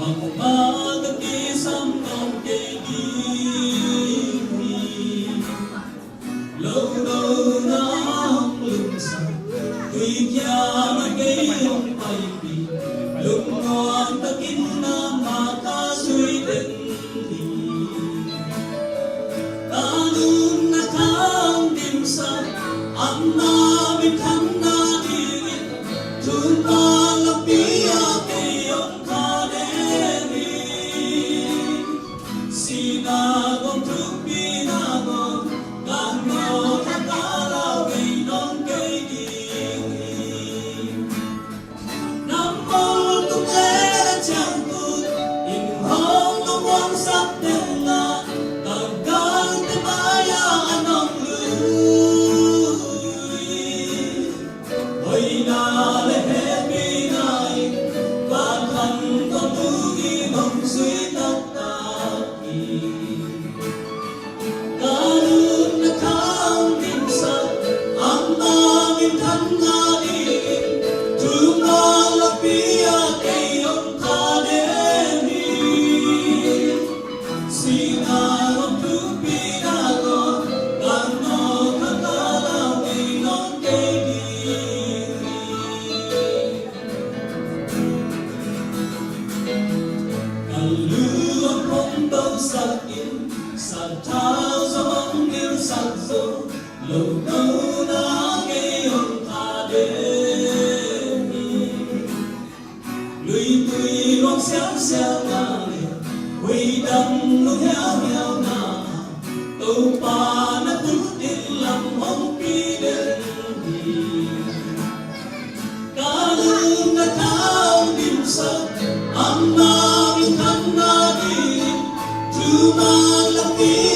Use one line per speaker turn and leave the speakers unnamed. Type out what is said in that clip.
Pagpagkakisang ng kaigigin lâu na ang lungsang Tuwigyan ay kayong paibig Lumuang takin na makasuy dendi Tanong na kang dimsang Ang namin kang nadirin Tumalapiya kayong kaderin Sinagong tupinagong Gano kakalawin ng kaigigin Nampol tuklet siyangkut Inhong luwang sakdel na Tagang tibayaan ng luy Hoy nalehet binain Bakang katugin ang suy taktaki Karun na kang dimsat Ang namin kanganin Tumalapiya kayong kaderin Sinarong tupinago Gano kakalawin ang kaigigin Kaluang kong bagsakin Sa tao sa manggil sakso Lugaw na ngayong kaderin Luy-luy luang siyang-siyang langit Huy đăng lúc heo na Tâu pa na tutin lang mong pinagin Kalung na taong dimsat Ang namin kanadin Tumalaki